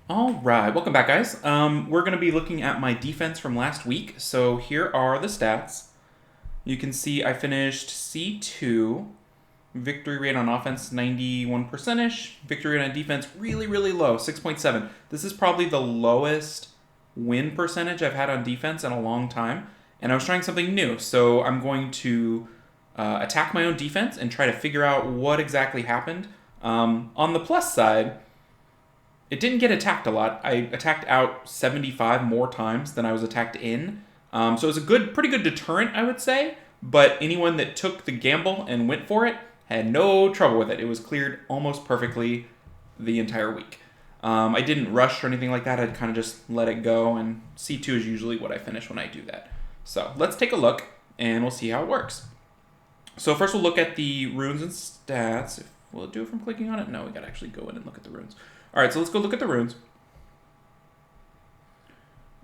All right, welcome back, guys. We're going to be looking at my defense from last week. So here are the stats. You can see I finished C2. Victory rate on offense, 91%-ish. Victory rate on defense, really, really low, 6.7. This is probably the lowest win percentage I've had on defense in a long time. And I was trying something new. So I'm going to attack my own defense and try to figure out what exactly happened. On the plus side, it didn't get attacked a lot. I attacked out 75 more times than I was attacked in. So it was a pretty good deterrent, I would say. But anyone that took the gamble and went for it had no trouble with it. It was cleared almost perfectly the entire week. I didn't rush or anything like that. I'd kind of just let it go. And C2 is usually what I finish when I do that. So let's take a look and we'll see how it works. So first we'll look at the runes and stats. Will it do it from clicking on it? No, we gotta actually go in and look at the runes. All right, so let's go look at the runes.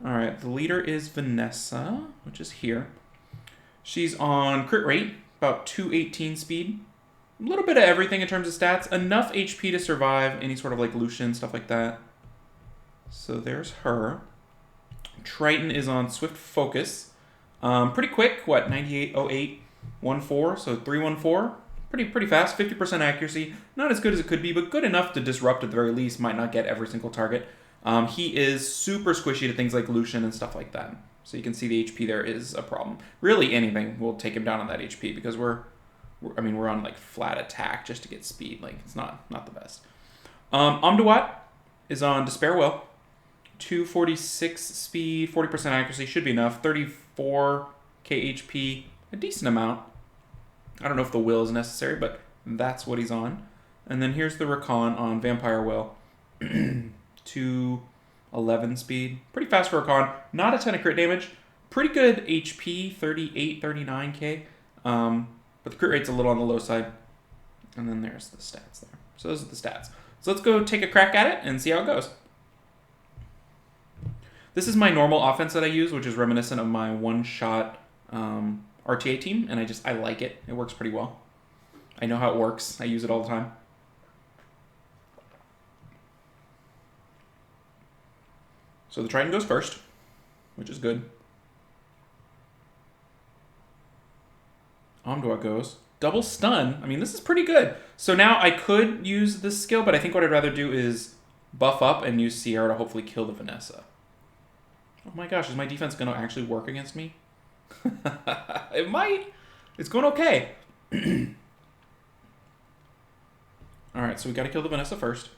All right, the leader is VANESSA, which is here. She's on crit rate, about 218 speed. A little bit of everything in terms of stats. Enough HP to survive any sort of like Lucian, stuff like that. So there's her. Triton is on swift focus. Pretty quick, what, 980814, so 314. Pretty fast, 50% accuracy. Not as good as it could be, but good enough to disrupt at the very least. Might not get every single target. He is super squishy to things like Lucian and stuff like that. So you can see the HP there is a problem. Really anything will take him down on that HP because we're on like flat attack just to get speed. Like it's not the best. Amduat is on Despair Will. 246 speed, 40% accuracy, should be enough. 34k HP, a decent amount. I don't know if the will is necessary, but that's what he's on. And then here's the Rakan on Vampire Will. 211 speed. Pretty fast for Rakan. Not a ton of crit damage. Pretty good HP, 38, 39k. But the crit rate's a little on the low side. And then there's the stats there. So those are the stats. So let's go take a crack at it and see how it goes. This is my normal offense that I use, which is reminiscent of my one-shot RTA team, and I like it. It works pretty well. I know how it works. I use it all the time. So the Triton goes first, which is good. Amduat goes. Double stun. I mean, this is pretty good. So now I could use this skill, but I think what I'd rather do is buff up and use Sierra to hopefully kill the VANESSA. Oh my gosh, is my defense going to actually work against me? It might. It's going okay. Alright, so we got to kill the VANESSA first.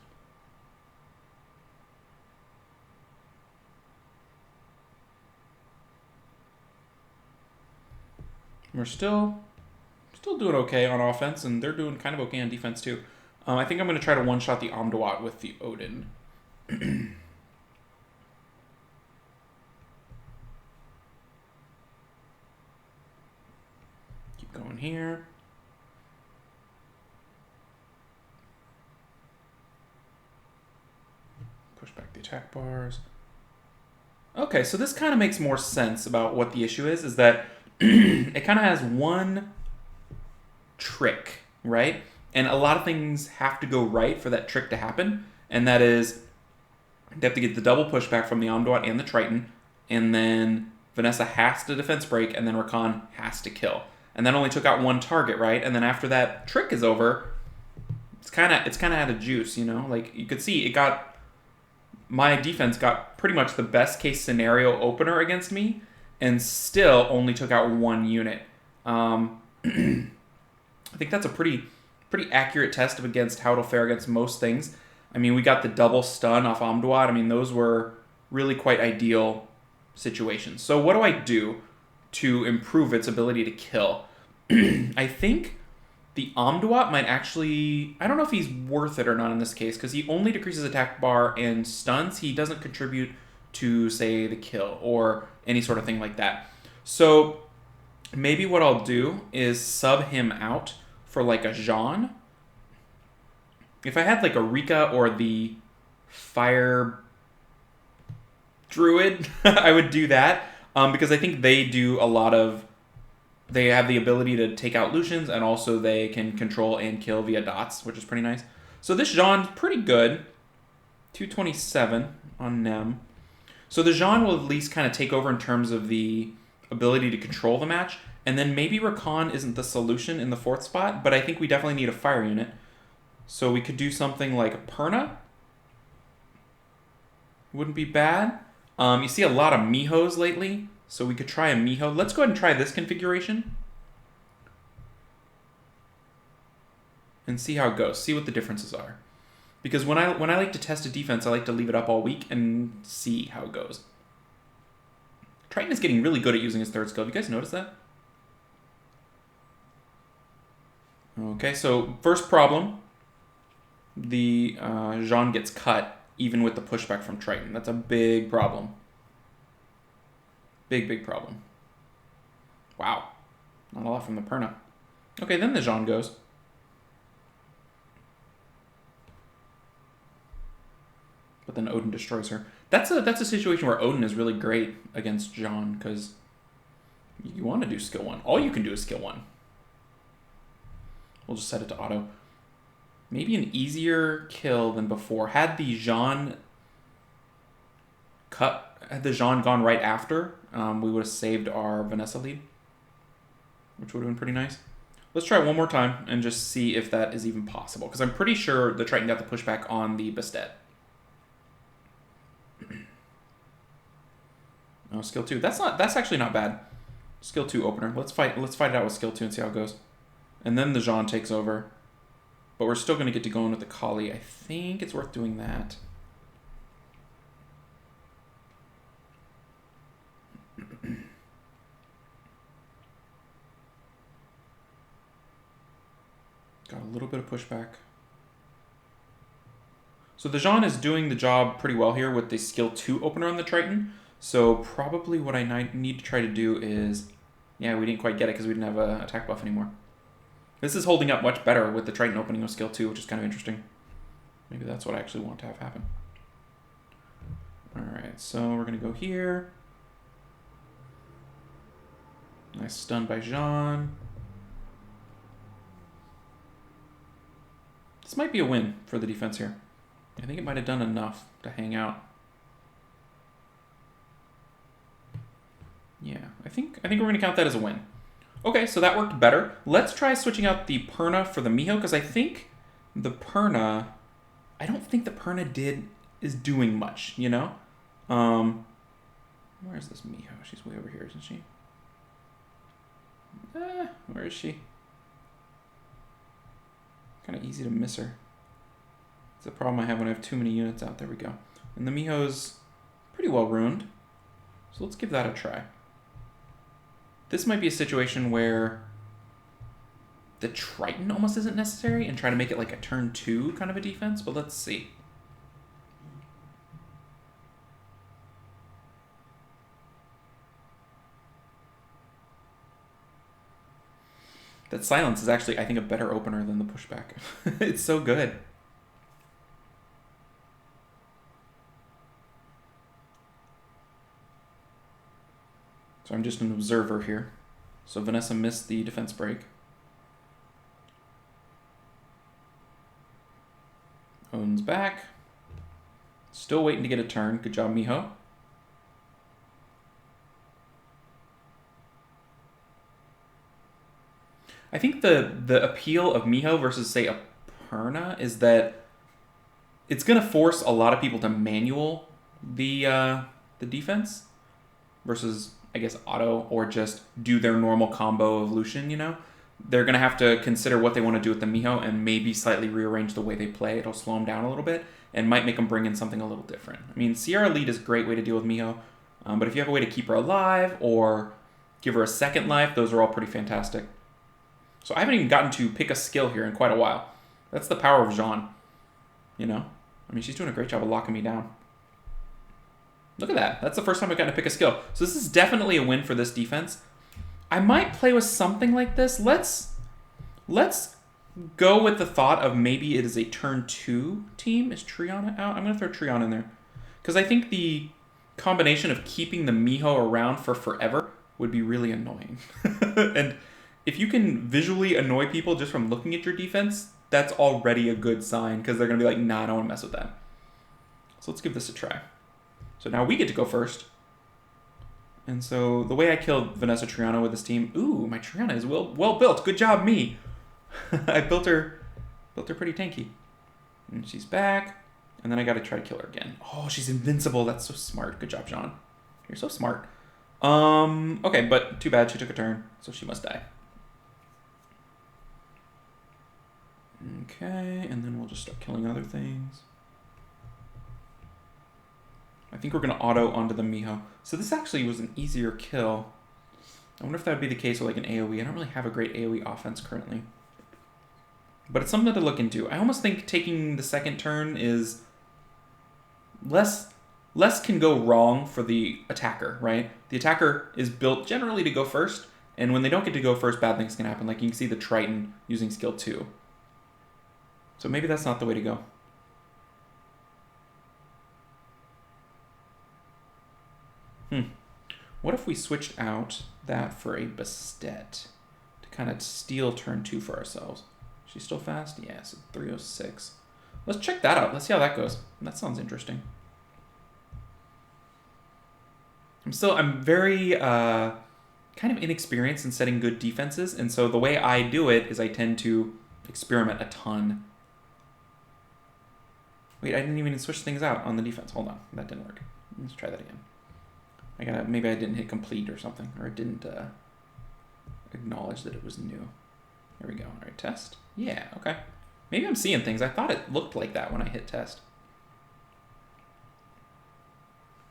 We're still doing okay on offense, and they're doing kind of okay on defense too. I think I'm going to try to one-shot the Amduat with the Odin. Going here. Push back the attack bars. Okay, so this kind of makes more sense about what the issue is that it kind of has one trick, right? And a lot of things have to go right for that trick to happen. And that is, they have to get the double pushback from the Amduat and the Triton. And then VANESSA has to defense break, and then Rakan has to kill. And that only took out one target, right? And then after that trick is over, it's kind of out of juice, you know? Like, you could see my defense got pretty much the best case scenario opener against me and still only took out one unit. I think that's a pretty accurate test of against how it'll fare against most things. I mean, we got the double stun off Amduat. I mean, those were really quite ideal situations. So what do I do to improve its ability to kill? I think the Amduat might actually... I don't know if he's worth it or not in this case, because he only decreases attack bar and stuns. He doesn't contribute to, say, the kill or any sort of thing like that. So maybe what I'll do is sub him out for like a Jean. If I had like a Rika or the Fire Druid, I would do that. Because I think they do a lot of... They have the ability to take out Lucians, and also they can control and kill via dots, which is pretty nice. So this Jean's pretty good. 227 on Nem. So the Jean will at least kind of take over in terms of the ability to control the match. And then maybe Rakan isn't the solution in the 4th spot, but I think we definitely need a fire unit. So we could do something like a Perna. Wouldn't be bad. You see a lot of Mihos lately, so we could try a Miho. Let's go ahead and try this configuration. And see how it goes. See what the differences are. Because when I like to test a defense, I like to leave it up all week and see how it goes. Triton is getting really good at using his 3rd skill. Have you guys noticed that? Okay, so first problem. The Jean gets cut even with the pushback from Triton. That's a big problem. Big problem. Wow. Not a lot from the Perna. Okay, then the Jean goes. But then Odin destroys her. That's a situation where Odin is really great against Jean, because you want to do skill 1. All you can do is skill 1. We'll just set it to auto. Maybe an easier kill than before. Had the Jean gone right after, we would have saved our Vanessa lead, which would have been pretty nice. Let's try it one more time and just see if that is even possible, because I'm pretty sure the Triton got the pushback on the Bastet. Oh, skill 2. That's actually not bad. Skill 2 opener. Let's fight it out with skill 2 and see how it goes. And then the Jean takes over. But we're still going to get to go in with the Kali. I think it's worth doing that. Got a little bit of pushback. So the Jean is doing the job pretty well here with the skill 2 opener on the Triton. So probably what I need to try to do is... Yeah, we didn't quite get it because we didn't have an attack buff anymore. This is holding up much better with the Triton opening of skill 2, which is kind of interesting. Maybe that's what I actually want to have happen. Alright, so we're going to go here. Nice stun by Jean. This might be a win for the defense here. I think it might have done enough to hang out. Yeah, I think we're going to count that as a win. Okay, so that worked better. Let's try switching out the Perna for the Miho, because I think the Perna... I don't think the Perna is doing much, you know? Where's this Miho? She's way over here, isn't she? Where is she? Kind of easy to miss her. It's a problem I have when I have too many units out. There we go. And the Miho's pretty well ruined. So let's give that a try. This might be a situation where the Triton almost isn't necessary and try to make it like a turn 2 kind of a defense, but let's see. That silence is actually, I think, a better opener than the pushback. It's so good. So I'm just an observer here. So Vanessa missed the defense break. Odin's back. Still waiting to get a turn. Good job, Miho. I think the appeal of Miho versus, say, a Perna is that it's going to force a lot of people to manual the defense versus, I guess, auto, or just do their normal combo of Lucian, you know? They're going to have to consider what they want to do with the Miho and maybe slightly rearrange the way they play. It'll slow them down a little bit and might make them bring in something a little different. I mean, Sierra Lead is a great way to deal with Miho, but if you have a way to keep her alive or give her a second life, those are all pretty fantastic. So I haven't even gotten to pick a skill here in quite a while. That's the power of Jean, you know? I mean, she's doing a great job of locking me down. Look at that. That's the first time I've gotten to pick a skill. So this is definitely a win for this defense. I might play with something like this. Let's go with the thought of maybe it is a turn 2 team. Is Trion out? I'm going to throw Trion in there. Because I think the combination of keeping the Miho around for forever would be really annoying. And if you can visually annoy people just from looking at your defense, that's already a good sign, because they're going to be like, nah, I don't want to mess with that. So let's give this a try. So now we get to go first. And so the way I killed Vanessa Triana with this team, ooh, my Triana is well built. Good job, me. I built her pretty tanky. And she's back. And then I got to try to kill her again. Oh, she's invincible. That's so smart. Good job, John. You're so smart. Okay, but too bad she took a turn, so she must die. Okay, and then we'll just start killing other things. I think we're going to auto onto the Miho. So this actually was an easier kill. I wonder if that would be the case with like an AoE. I don't really have a great AoE offense currently. But it's something to look into. I almost think taking the second turn is less can go wrong for the attacker, right? The attacker is built generally to go first, and when they don't get to go first, bad things can happen. Like you can see the Triton using skill 2. So maybe that's not the way to go. What if we switched out that for a Bastet to kind of steal turn 2 for ourselves? She's still fast? Yeah, so 306. Let's check that out. Let's see how that goes. That sounds interesting. I'm very kind of inexperienced in setting good defenses, and so the way I do it is I tend to experiment a ton. Wait, I didn't even switch things out on the defense. Hold on, that didn't work. Let's try that again. Maybe I didn't hit complete or something, or it didn't acknowledge that it was new. There we go. All right, test. Yeah, okay. Maybe I'm seeing things. I thought it looked like that when I hit test.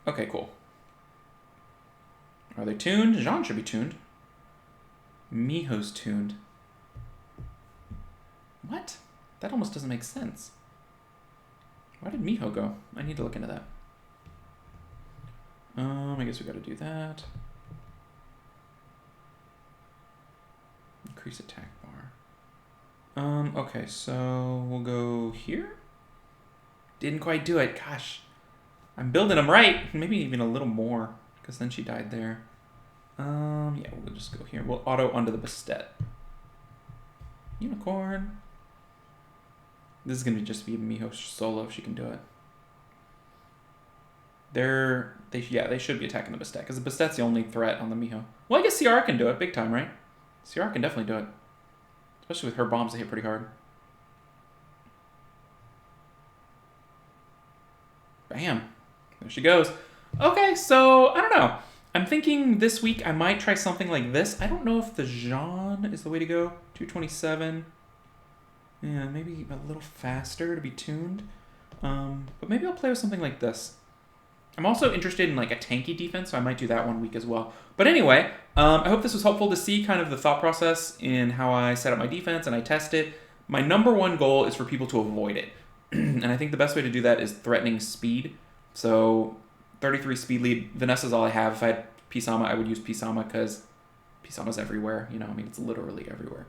Okay, cool. Are they tuned? Jean should be tuned. Miho's tuned. What? That almost doesn't make sense. Why did Miho go? I need to look into that. I guess we got to do that. Increase attack bar. Okay, so we'll go here. Didn't quite do it. Gosh, I'm building them right. Maybe even a little more, because then she died there. Yeah, we'll just go here. We'll auto onto the Bastet. Unicorn. This is gonna just be a Miho solo if she can do it. They should be attacking the Bastet, because the Bastet's the only threat on the Miho. Well, I guess Ciara can do it big time, right? Ciara can definitely do it. Especially with her bombs, they hit pretty hard. Bam. There she goes. Okay, so, I don't know. I'm thinking this week I might try something like this. I don't know if the Jean is the way to go. 227. Yeah, maybe a little faster to be tuned. But maybe I'll play with something like this. I'm also interested in like a tanky defense, so I might do that one week as well. But anyway, I hope this was helpful to see kind of the thought process in how I set up my defense and I test it. My number one goal is for people to avoid it. And I think the best way to do that is threatening speed. So 33 speed lead, Vanessa's all I have. If I had Pisama, I would use Pisama because Pisama's everywhere. You know, I mean, it's literally everywhere.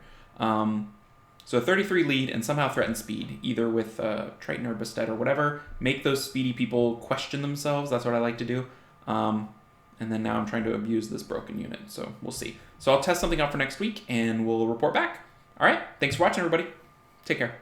So 33 lead and somehow threaten speed, either with Triton or Bastet or whatever. Make those speedy people question themselves. That's what I like to do. And then now I'm trying to abuse this broken unit. So we'll see. So I'll test something out for next week and we'll report back. All right. Thanks for watching, everybody. Take care.